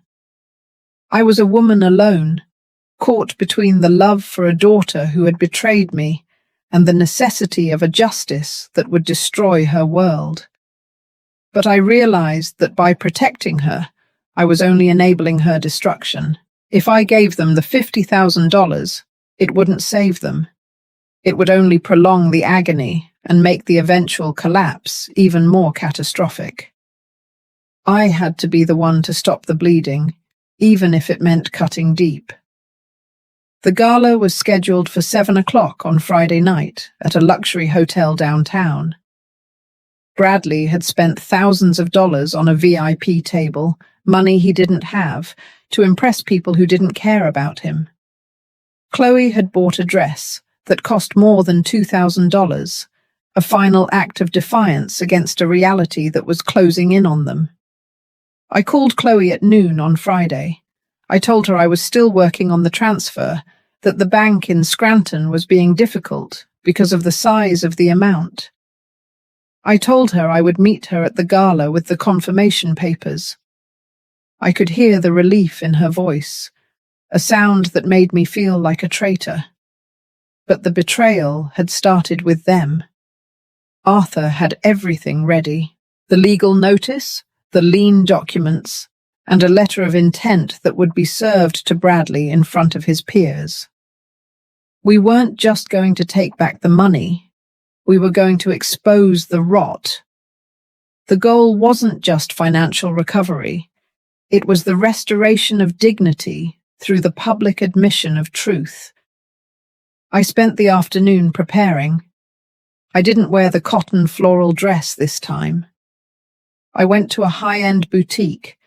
I was a woman alone, caught between the love for a daughter who had betrayed me and the necessity of a justice that would destroy her world. But I realized that by protecting her, I was only enabling her destruction. If I gave them the $50,000, it wouldn't save them. It would only prolong the agony and make the eventual collapse even more catastrophic. I had to be the one to stop the bleeding, even if it meant cutting deep. The gala was scheduled for 7 o'clock on Friday night at a luxury hotel downtown. Bradley had spent thousands of dollars on a VIP table, money he didn't have, to impress people who didn't care about him. Chloe had bought a dress that cost more than $2,000, a final act of defiance against a reality that was closing in on them. I called Chloe at noon on Friday. I told her I was still working on the transfer, that the bank in Scranton was being difficult because of the size of the amount. I told her I would meet her at the gala with the confirmation papers. I could hear the relief in her voice, a sound that made me feel like a traitor. But the betrayal had started with them. Arthur had everything ready: the legal notice, the lien documents, and a letter of intent that would be served to Bradley in front of his peers. We weren't just going to take back the money. We were going to expose the rot. The goal wasn't just financial recovery. It was the restoration of dignity through the public admission of truth. I spent the afternoon preparing. I didn't wear the cotton floral dress this time. I went to a high-end boutique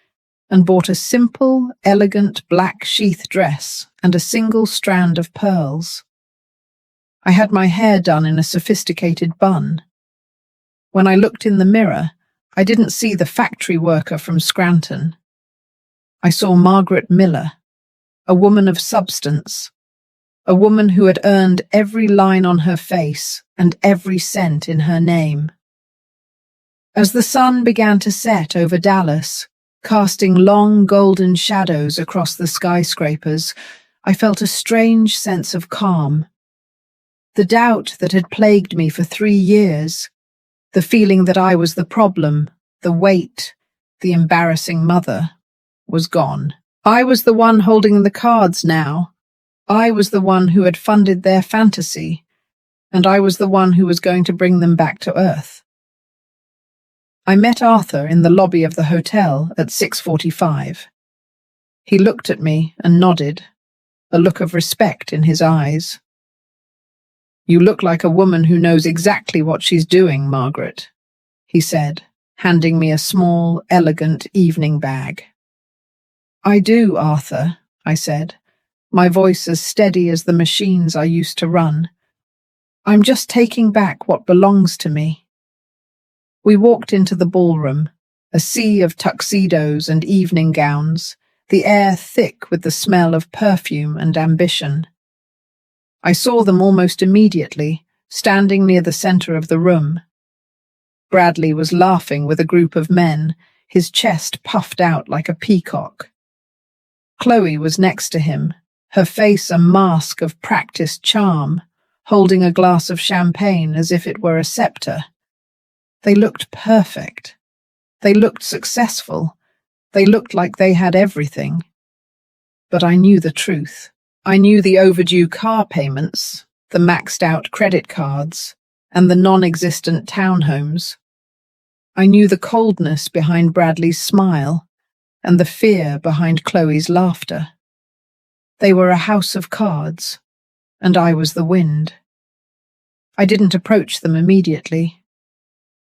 and bought a simple, elegant black sheath dress and a single strand of pearls. I had my hair done in a sophisticated bun. When I looked in the mirror, I didn't see the factory worker from Scranton. I saw Margaret Miller, a woman of substance, a woman who had earned every line on her face and every cent in her name. As the sun began to set over Dallas, casting long golden shadows across the skyscrapers, I felt a strange sense of calm. The doubt that had plagued me for 3 years, the feeling that I was the problem, the weight, the embarrassing mother, was gone. I was the one holding the cards now. I was the one who had funded their fantasy, and I was the one who was going to bring them back to earth. I met Arthur in the lobby of the hotel at 6:45. He looked at me and nodded, a look of respect in his eyes. "You look like a woman who knows exactly what she's doing, Margaret," he said, handing me a small, elegant evening bag. "I do, Arthur," I said, my voice as steady as the machines I used to run. "I'm just taking back what belongs to me." We walked into the ballroom, a sea of tuxedos and evening gowns, the air thick with the smell of perfume and ambition. I saw them almost immediately, standing near the center of the room. Bradley was laughing with a group of men, his chest puffed out like a peacock. Chloe was next to him, her face a mask of practiced charm, holding a glass of champagne as if it were a scepter. They looked perfect. They looked successful. They looked like they had everything. But I knew the truth. I knew the overdue car payments, the maxed-out credit cards, and the non-existent townhomes. I knew the coldness behind Bradley's smile and the fear behind Chloe's laughter. They were a house of cards, and I was the wind. I didn't approach them immediately.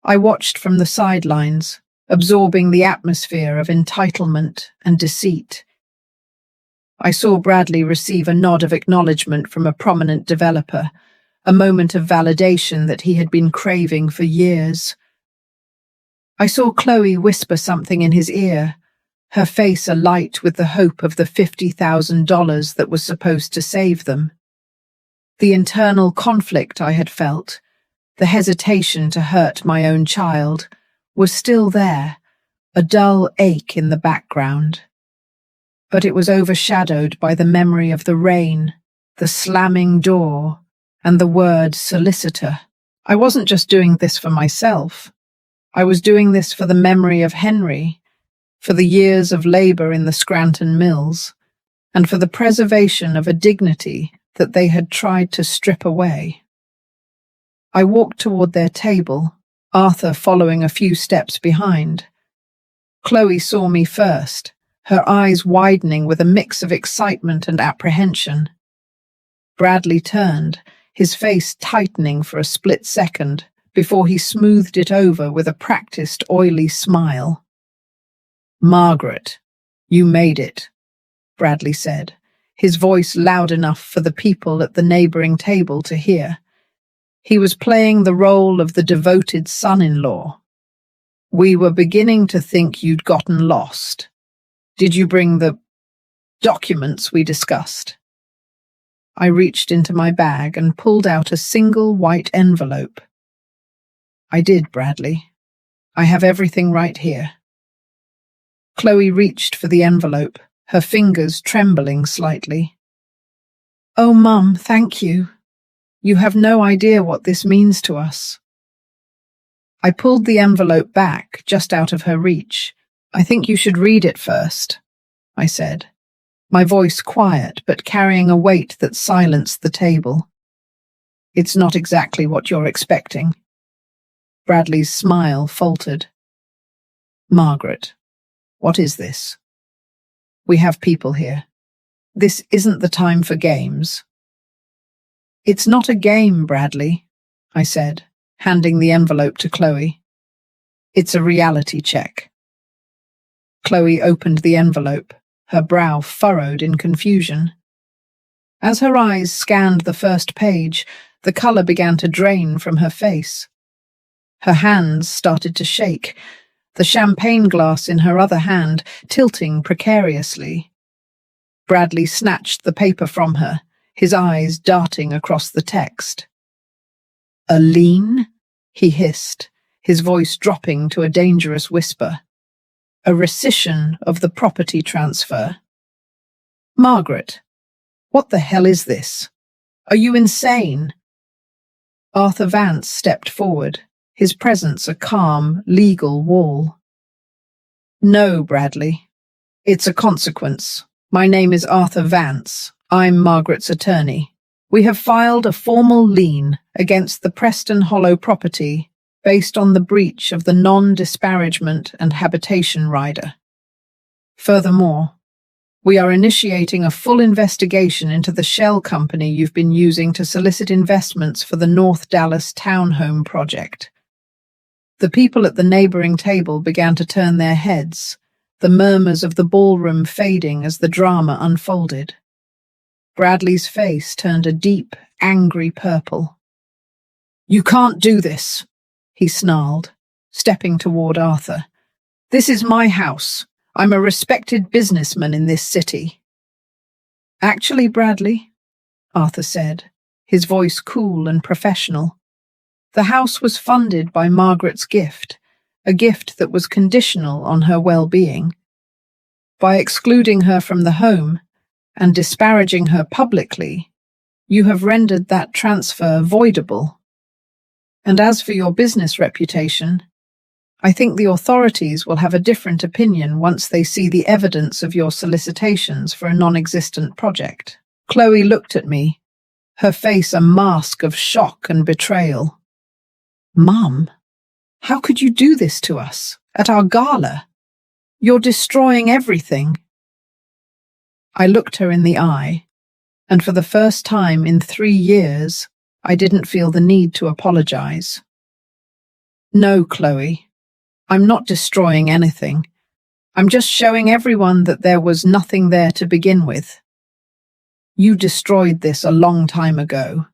I watched from the sidelines, absorbing the atmosphere of entitlement and deceit. I saw Bradley receive a nod of acknowledgement from a prominent developer, a moment of validation that he had been craving for years. I saw Chloe whisper something in his ear, her face alight with the hope of the $50,000 that was supposed to save them. The internal conflict I had felt, the hesitation to hurt my own child, was still there, a dull ache in the background. But it was overshadowed by the memory of the rain, the slamming door, and the word solicitor. I wasn't just doing this for myself. I was doing this for the memory of Henry, for the years of labor in the Scranton mills, and for the preservation of a dignity that they had tried to strip away. I walked toward their table, Arthur following a few steps behind. Chloe saw me first, her eyes widening with a mix of excitement and apprehension. Bradley turned, his face tightening for a split second before he smoothed it over with a practiced, oily smile. "Margaret, you made it," Bradley said, his voice loud enough for the people at the neighboring table to hear. He was playing the role of the devoted son-in-law. "We were beginning to think you'd gotten lost. Did you bring the documents we discussed?" I reached into my bag and pulled out a single white envelope. "I did, Bradley. I have everything right here." Chloe reached for the envelope, her fingers trembling slightly. "Oh, Mum, thank you. You have no idea what this means to us." I pulled the envelope back, just out of her reach. "I think you should read it first," I said, my voice quiet but carrying a weight that silenced the table. "It's not exactly what you're expecting." Bradley's smile faltered. "Margaret, what is this? We have people here. This isn't the time for games." "It's not a game, Bradley," I said, handing the envelope to Chloe. "It's a reality check." Chloe opened the envelope, her brow furrowed in confusion. As her eyes scanned the first page, the color began to drain from her face. Her hands started to shake, the champagne glass in her other hand tilting precariously. Bradley snatched the paper from her, his eyes darting across the text. "A lien?" he hissed, his voice dropping to a dangerous whisper. "A rescission of the property transfer." "Margaret, what the hell is this? Are you insane?" Arthur Vance stepped forward, his presence a calm, legal wall. "No, Bradley. It's a consequence. My name is Arthur Vance. I'm Margaret's attorney. We have filed a formal lien against the Preston Hollow property based on the breach of the non-disparagement and habitation rider. Furthermore, we are initiating a full investigation into the shell company you've been using to solicit investments for the North Dallas townhome project." The people at the neighboring table began to turn their heads, the murmurs of the ballroom fading as the drama unfolded. Bradley's face turned a deep, angry purple. "You can't do this," he snarled, stepping toward Arthur. "This is my house. I'm a respected businessman in this city." "Actually, Bradley," Arthur said, his voice cool and professional, "the house was funded by Margaret's gift, a gift that was conditional on her well-being. By excluding her from the home and disparaging her publicly, you have rendered that transfer voidable. And as for your business reputation, I think the authorities will have a different opinion once they see the evidence of your solicitations for a non-existent project." Chloe looked at me, her face a mask of shock and betrayal. "Mum, how could you do this to us, at our gala? You're destroying everything." I looked her in the eye, and for the first time in 3 years, I didn't feel the need to apologize. No, Chloe, I'm not destroying anything. I'm just showing everyone that there was nothing there to begin with. You destroyed this a long time ago.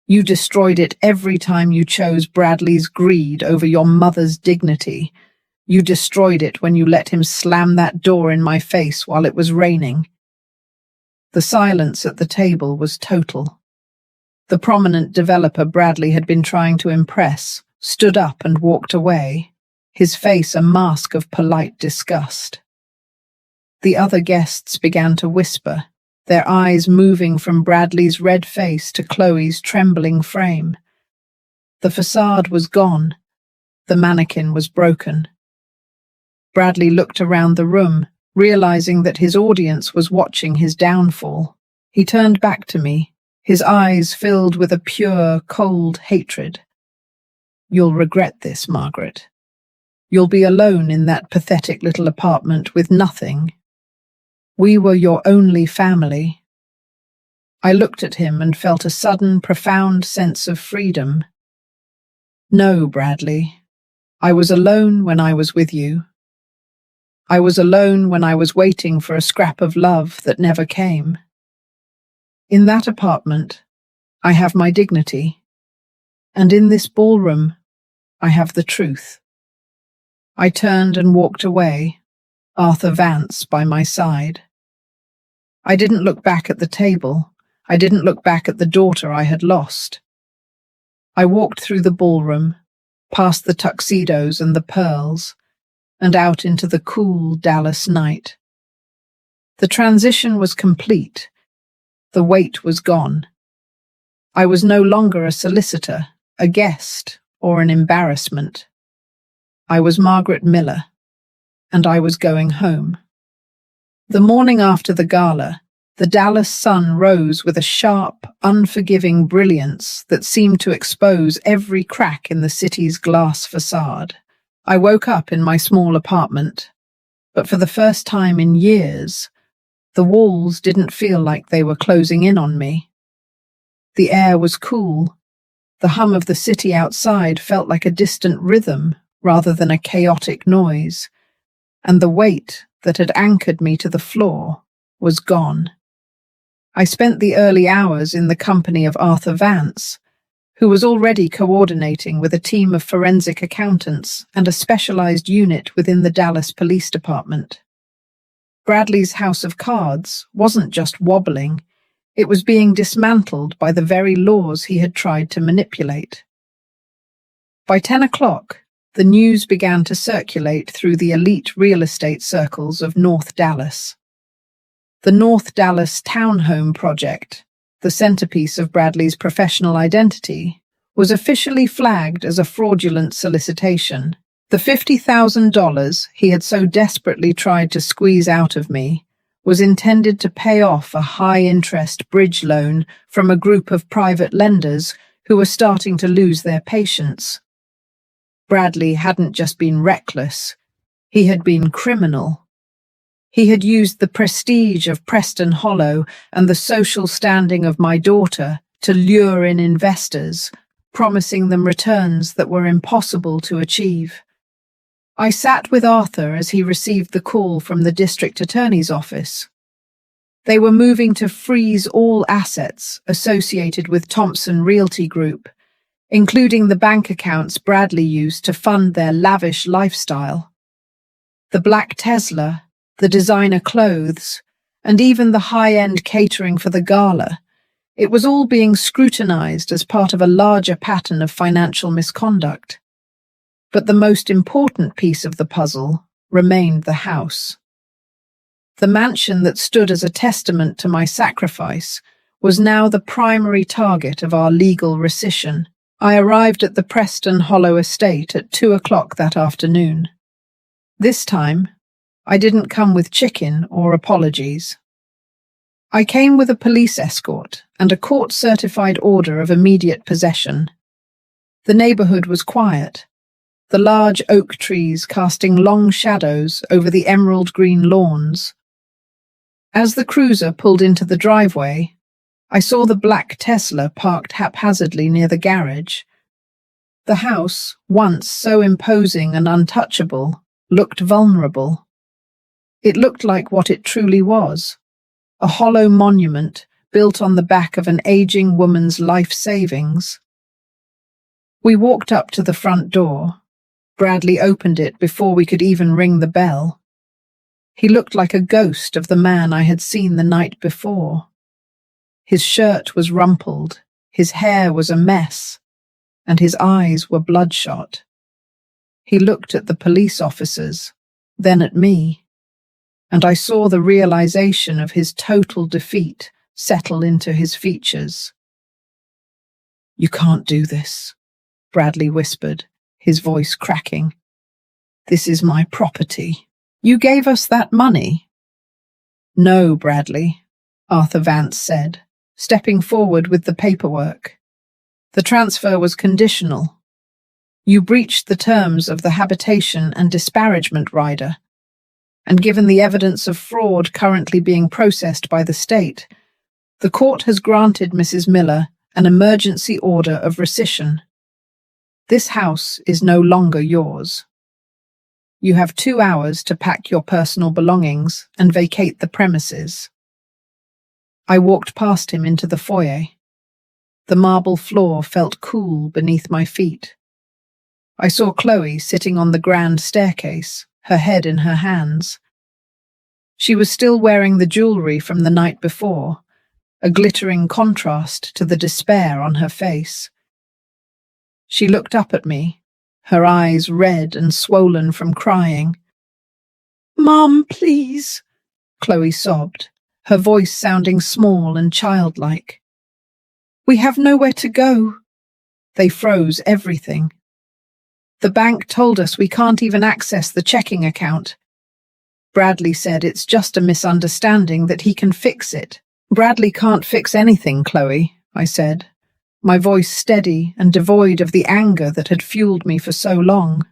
You destroyed it every time you chose Bradley's greed over your mother's dignity. You destroyed it when you let him slam that door in my face while it was raining. The silence at the table was total. The prominent developer Bradley had been trying to impress stood up and walked away, his face a mask of polite disgust. The other guests began to whisper, their eyes moving from Bradley's red face to Chloe's trembling frame. The facade was gone. The mannequin was broken. Bradley looked around the room, realizing that his audience was watching his downfall. He turned back to me, his eyes filled with a pure, cold hatred. You'll regret this, Margaret. You'll be alone in that pathetic little apartment with nothing. We were your only family. I looked at him and felt a sudden, profound sense of freedom. No, Bradley. I was alone when I was with you. I was alone when I was waiting for a scrap of love that never came. In that apartment, I have my dignity. And in this ballroom, I have the truth. I turned and walked away, Arthur Vance by my side. I didn't look back at the table. I didn't look back at the daughter I had lost. I walked through the ballroom, past the tuxedos and the pearls, and out into the cool Dallas night. The transition was complete. The weight was gone. I was no longer a solicitor, a guest, or an embarrassment. I was Margaret Miller, and I was going home. The morning after the gala, the Dallas sun rose with a sharp, unforgiving brilliance that seemed to expose every crack in the city's glass facade. I woke up in my small apartment, but for the first time in years, the walls didn't feel like they were closing in on me. The air was cool. The hum of the city outside felt like a distant rhythm rather than a chaotic noise, and the weight that had anchored me to the floor was gone. I spent the early hours in the company of Arthur Vance, who was already coordinating with a team of forensic accountants and a specialized unit within the Dallas Police Department. Bradley's house of cards wasn't just wobbling, it was being dismantled by the very laws he had tried to manipulate. By 10 o'clock, the news began to circulate through the elite real estate circles of North Dallas. The North Dallas Townhome Project, the centerpiece of Bradley's professional identity, was officially flagged as a fraudulent solicitation. The $50,000 he had so desperately tried to squeeze out of me was intended to pay off a high-interest bridge loan from a group of private lenders who were starting to lose their patience. Bradley hadn't just been reckless, he had been criminal. He had used the prestige of Preston Hollow and the social standing of my daughter to lure in investors, promising them returns that were impossible to achieve. I sat with Arthur as he received the call from the district attorney's office. They were moving to freeze all assets associated with Thompson Realty Group, including the bank accounts Bradley used to fund their lavish lifestyle. The black Tesla, the designer clothes, and even the high-end catering for the gala. It was all being scrutinized as part of a larger pattern of financial misconduct. But the most important piece of the puzzle remained the house. The mansion that stood as a testament to my sacrifice was now the primary target of our legal rescission. I arrived at the Preston Hollow estate at 2 o'clock that afternoon. This time, I didn't come with chicken or apologies. I came with a police escort and a court-certified order of immediate possession. The neighborhood was quiet, the large oak trees casting long shadows over the emerald green lawns. As the cruiser pulled into the driveway, I saw the black Tesla parked haphazardly near the garage. The house, once so imposing and untouchable, looked vulnerable. It looked like what it truly was, a hollow monument built on the back of an aging woman's life savings. We walked up to the front door. Bradley opened it before we could even ring the bell. He looked like a ghost of the man I had seen the night before. His shirt was rumpled, his hair was a mess, and his eyes were bloodshot. He looked at the police officers, then at me, and I saw the realization of his total defeat settle into his features. "You can't do this," Bradley whispered, his voice cracking. "This is my property. You gave us that money." "No, Bradley," Arthur Vance said, stepping forward with the paperwork. "The transfer was conditional. You breached the terms of the habitation and disparagement rider, and given the evidence of fraud currently being processed by the state, the court has granted Mrs. Miller an emergency order of rescission. This house is no longer yours. You have 2 hours to pack your personal belongings and vacate the premises." I walked past him into the foyer. The marble floor felt cool beneath my feet. I saw Chloe sitting on the grand staircase, her head in her hands. She was still wearing the jewelry from the night before, a glittering contrast to the despair on her face. She looked up at me, her eyes red and swollen from crying. "Mom, please," Chloe sobbed, her voice sounding small and childlike. "We have nowhere to go." They froze everything. "The bank told us we can't even access the checking account." Bradley said it's just a misunderstanding, that he can fix it. "Bradley can't fix anything, Chloe," I said, my voice steady and devoid of the anger that had fueled me for so long.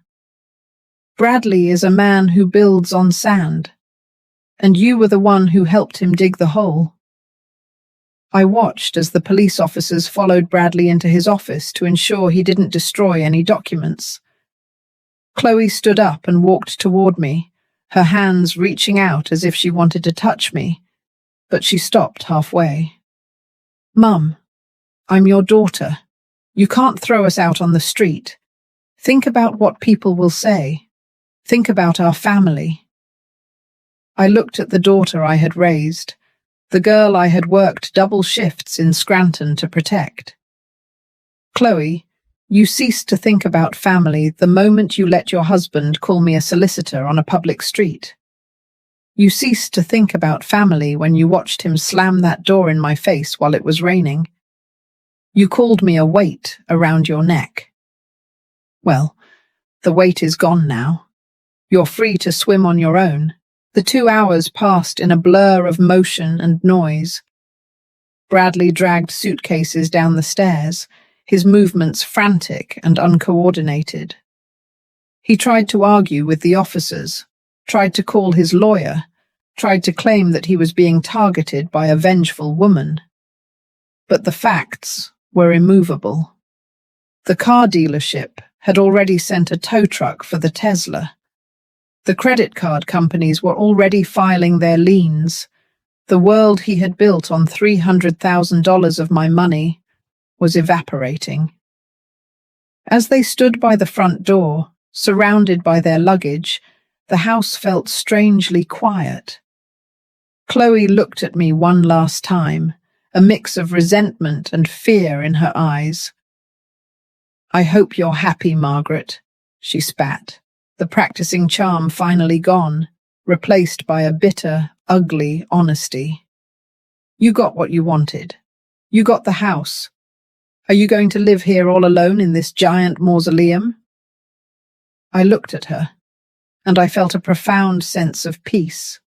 "Bradley is a man who builds on sand, and you were the one who helped him dig the hole." I watched as the police officers followed Bradley into his office to ensure he didn't destroy any documents. Chloe stood up and walked toward me, her hands reaching out as if she wanted to touch me, but she stopped halfway. "Mum, I'm your daughter. You can't throw us out on the street. Think about what people will say. Think about our family." I looked at the daughter I had raised, the girl I had worked double shifts in Scranton to protect. "Chloe, you ceased to think about family the moment you let your husband call me a solicitor on a public street. You ceased to think about family when you watched him slam that door in my face while it was raining. You called me a weight around your neck. Well, the weight is gone now. You're free to swim on your own." The 2 hours passed in a blur of motion and noise. Bradley dragged suitcases down the stairs, his movements frantic and uncoordinated. He tried to argue with the officers, tried to call his lawyer, tried to claim that he was being targeted by a vengeful woman. But the facts were immovable. The car dealership had already sent a tow truck for the Tesla. The credit card companies were already filing their liens. The world he had built on $300,000 of my money was evaporating. As they stood by the front door, surrounded by their luggage, the house felt strangely quiet. Chloe looked at me one last time, a mix of resentment and fear in her eyes. "I hope you're happy, Margaret," she spat, the practicing charm finally gone, replaced by a bitter, ugly honesty. "You got what you wanted. You got the house. Are you going to live here all alone in this giant mausoleum?" I looked at her, and I felt a profound sense of peace.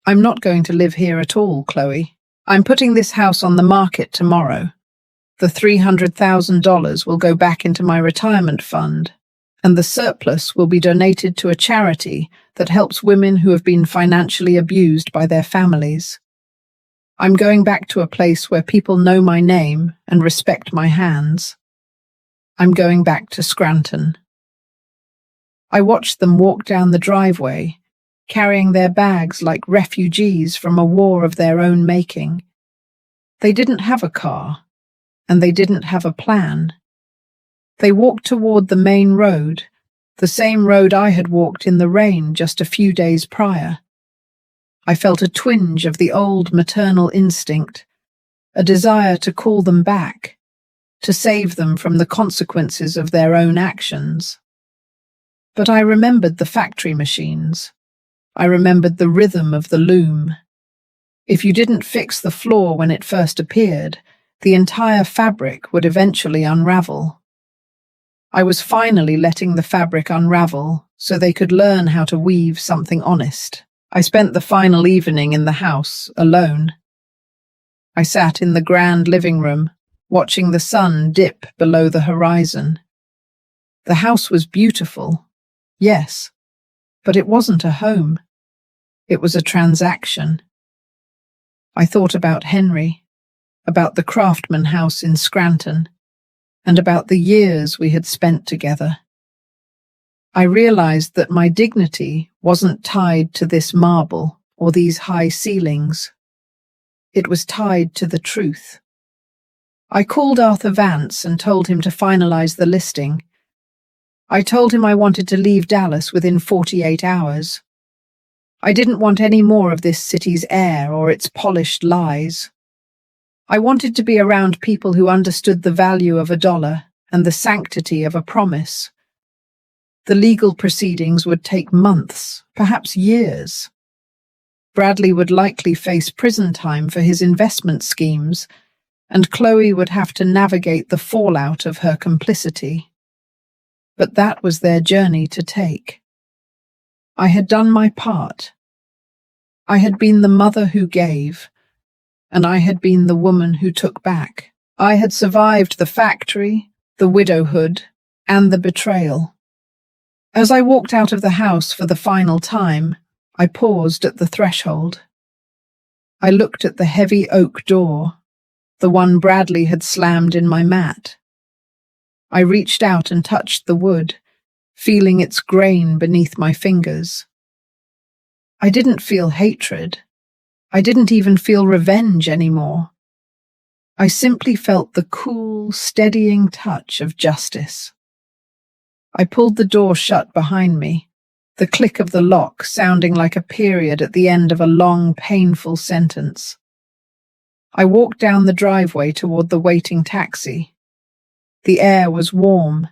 "I'm not going to live here at all, Chloe. I'm putting this house on the market tomorrow. The $300,000 will go back into my retirement fund, and the surplus will be donated to a charity that helps women who have been financially abused by their families. I'm going back to a place where people know my name and respect my hands. I'm going back to Scranton. I watched them walk down the driveway, carrying their bags like refugees from a war of their own making. They didn't have a car, and they didn't have a plan. They walked toward the main road, the same road I had walked in the rain just a few days prior. I felt a twinge of the old maternal instinct, a desire to call them back, to save them from the consequences of their own actions. But I remembered the factory machines. I remembered the rhythm of the loom. If you didn't fix the floor when it first appeared, the entire fabric would eventually unravel. I was finally letting the fabric unravel so they could learn how to weave something honest. I spent the final evening in the house, alone. I sat in the grand living room, watching the sun dip below the horizon. The house was beautiful, yes, but it wasn't a home. It was a transaction. I thought about Henry, about the Craftsman house in Scranton, and about the years we had spent together. I realized that my dignity wasn't tied to this marble or these high ceilings. It was tied to the truth. I called Arthur Vance and told him to finalize the listing. I told him I wanted to leave Dallas within 48 hours. I didn't want any more of this city's air or its polished lies. I wanted to be around people who understood the value of $1 and the sanctity of a promise. The legal proceedings would take months, perhaps years. Bradley would likely face prison time for his investment schemes, and Chloe would have to navigate the fallout of her complicity. But that was their journey to take. I had done my part. I had been the mother who gave, and I had been the woman who took back. I had survived the factory, the widowhood, and the betrayal. As I walked out of the house for the final time, I paused at the threshold. I looked at the heavy oak door, the one Bradley had slammed in my mat. I reached out and touched the wood, feeling its grain beneath my fingers. I didn't feel hatred. I didn't even feel revenge anymore. I simply felt the cool, steadying touch of justice. I pulled the door shut behind me, the click of the lock sounding like a period at the end of a long, painful sentence. I walked down the driveway toward the waiting taxi. The air was warm,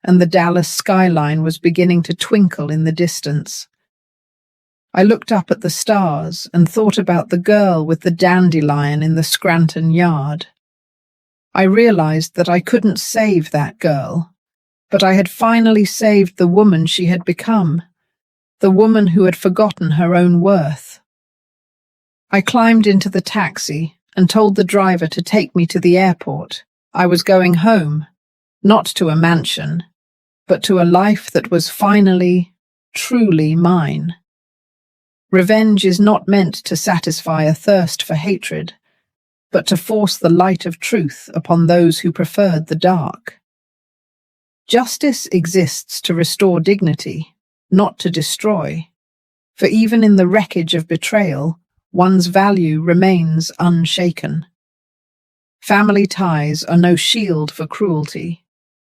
and the Dallas skyline was beginning to twinkle in the distance. I looked up at the stars and thought about the girl with the dandelion in the Scranton yard. I realized that I couldn't save that girl, but I had finally saved the woman she had become, the woman who had forgotten her own worth. I climbed into the taxi and told the driver to take me to the airport. I was going home, not to a mansion, but to a life that was finally, truly mine. Revenge is not meant to satisfy a thirst for hatred, but to force the light of truth upon those who preferred the dark. Justice exists to restore dignity, not to destroy, for even in the wreckage of betrayal, one's value remains unshaken. Family ties are no shield for cruelty,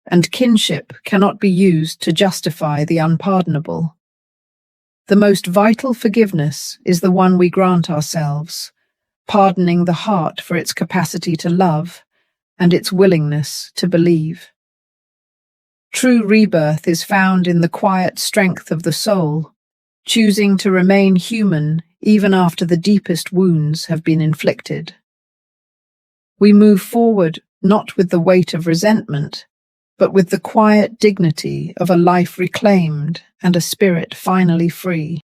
and kinship cannot be used to justify the unpardonable. The most vital forgiveness is the one we grant ourselves, pardoning the heart for its capacity to love and its willingness to believe. True rebirth is found in the quiet strength of the soul, choosing to remain human even after the deepest wounds have been inflicted. We move forward not with the weight of resentment, but with the quiet dignity of a life reclaimed and a spirit finally free.